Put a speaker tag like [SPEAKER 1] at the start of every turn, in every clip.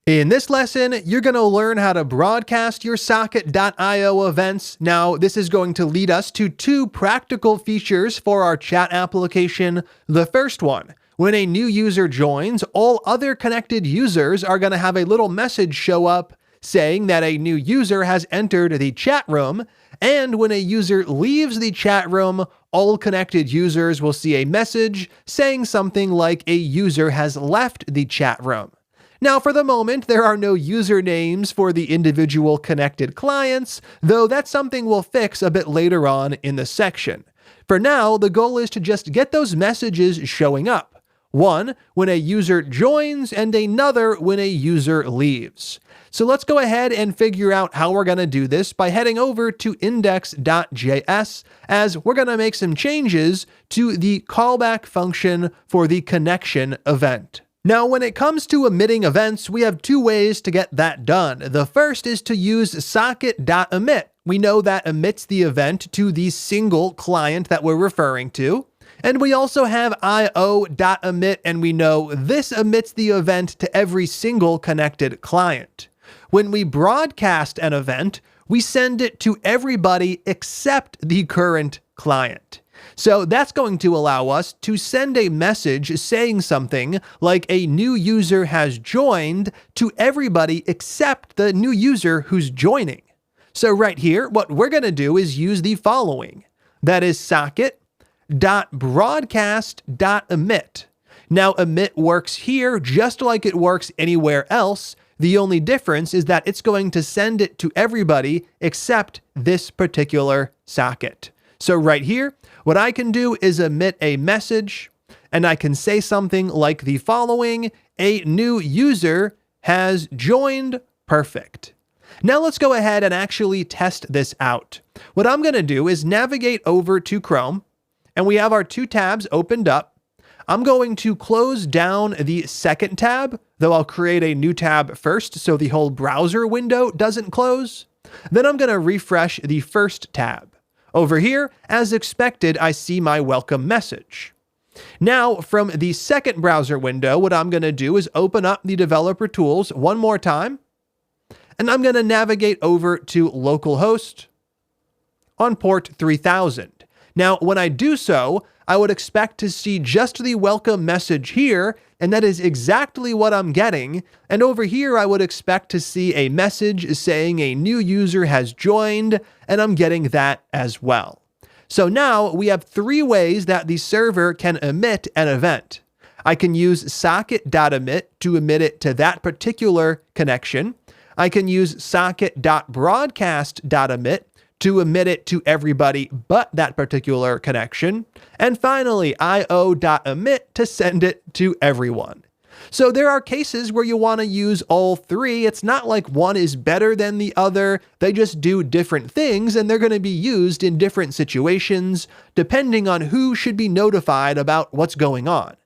[SPEAKER 1] In this lesson, you're going to learn how to broadcast your Socket.io events. Now, this is going to lead us to two practical features for our chat application. The first one, when a new user joins, all other connected users are going to have a little message show up saying that a new user has entered the chat room. And when a user leaves the chat room, all connected users will see a message saying something like a user has left the chat room. Now, for the moment, there are no usernames for the individual connected clients, though that's something we'll fix a bit later on in the section. For now, the goal is to just get those messages showing up. One when a user joins and another when a user leaves. So let's go ahead and figure out how we're going to do this by heading over to index.js, as we're going to make some changes to the callback function for the connection event. Now, when it comes to emitting events, we have two ways to get that done. The first is to use socket.emit. We know that emits the event to the single client that we're referring to. And we also have io.emit, and we know this emits the event to every single connected client. When we broadcast an event, we send it to everybody except the current client. So that's going to allow us to send a message saying something like a new user has joined to everybody except the new user who's joining. So right here, what we're going to do is use the following. That is socket.broadcast.emit. Now, emit works here just like it works anywhere else. The only difference is that it's going to send it to everybody except this particular socket. So right here, what I can do is emit a message, and I can say something like the following: a new user has joined. Perfect. Now let's go ahead and actually test this out. What I'm going to do is navigate over to Chrome, and we have our two tabs opened up. I'm going to close down the second tab, though I'll create a new tab first so the whole browser window doesn't close. Then I'm going to refresh the first tab. Over here, as expected, I see my welcome message. Now, from the second browser window, what I'm going to do is open up the developer tools one more time, and I'm going to navigate over to localhost on port 3000. Now, when I do so, I would expect to see just the welcome message here, and that is exactly what I'm getting. And over here, I would expect to see a message saying a new user has joined, and I'm getting that as well. So now we have three ways that the server can emit an event. I can use socket.emit to emit it to that particular connection. I can use socket.broadcast.emit to emit it to everybody but that particular connection. And finally, io.emit to send it to everyone. So there are cases where you want to use all three. It's not like one is better than the other. They just do different things, and they're going to be used in different situations, depending on who should be notified about what's going on.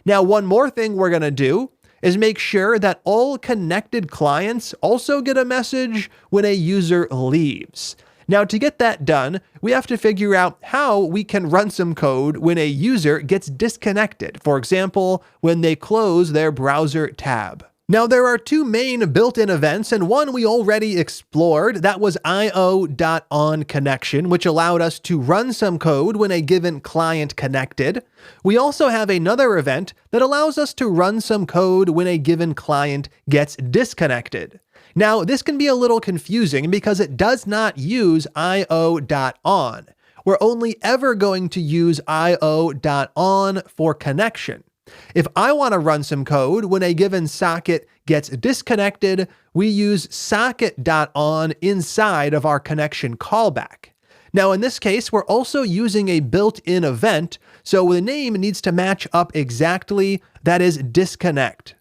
[SPEAKER 1] Now, one more thing we're going to do is make sure that all connected clients also get a message when a user leaves. Now, to get that done, we have to figure out how we can run some code when a user gets disconnected. For example, when they close their browser tab. Now, there are two main built-in events, and one we already explored. That was io.onConnection, which allowed us to run some code when a given client connected. We also have another event that allows us to run some code when a given client gets disconnected. Now, this can be a little confusing because it does not use io.on. We're only ever going to use io.on for connection. If I want to run some code when a given socket gets disconnected, we use socket.on inside of our connection callback. Now, in this case, we're also using a built-in event, so the name needs to match up exactly. That is disconnect.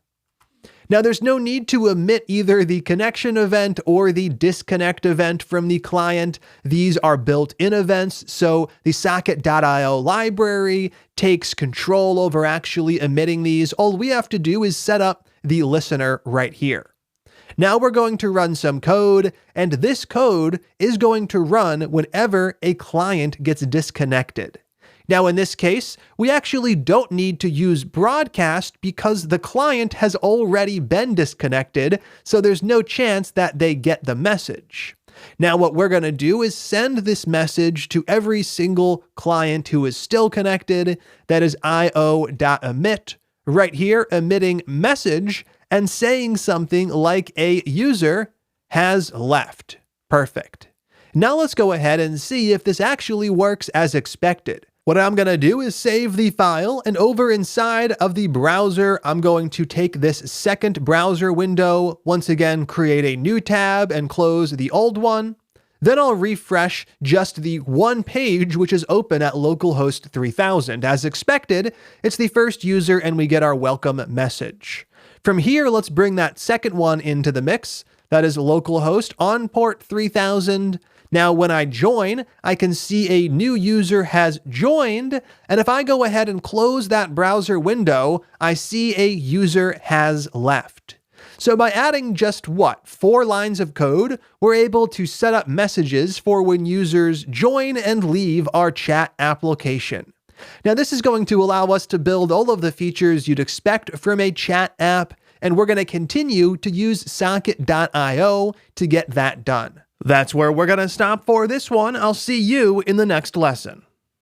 [SPEAKER 1] Now, there's no need to emit either the connection event or the disconnect event from the client. These are built-in events, so the socket.io library takes control over actually emitting these. All we have to do is set up the listener right here. Now we're going to run some code, and this code is going to run whenever a client gets disconnected. Now, in this case, we actually don't need to use broadcast because the client has already been disconnected, so there's no chance that they get the message. Now, what we're going to do is send this message to every single client who is still connected. That is io.emit, right here, emitting message and saying something like a user has left. Perfect. Now let's go ahead and see if this actually works as expected. What I'm going to do is save the file, and over inside of the browser, I'm going to take this second browser window, once again create a new tab and close the old one. Then I'll refresh just the one page which is open at localhost 3000. As expected, it's the first user and we get our welcome message. From here, let's bring that second one into the mix. That is localhost on port 3000. Now, when I join, I can see a new user has joined, and if I go ahead and close that browser window, I see a user has left. So by adding just 4 lines of code, we're able to set up messages for when users join and leave our chat application. Now, this is going to allow us to build all of the features you'd expect from a chat app, and we're going to continue to use Socket.io to get that done. That's where we're going to stop for this one. I'll see you in the next lesson.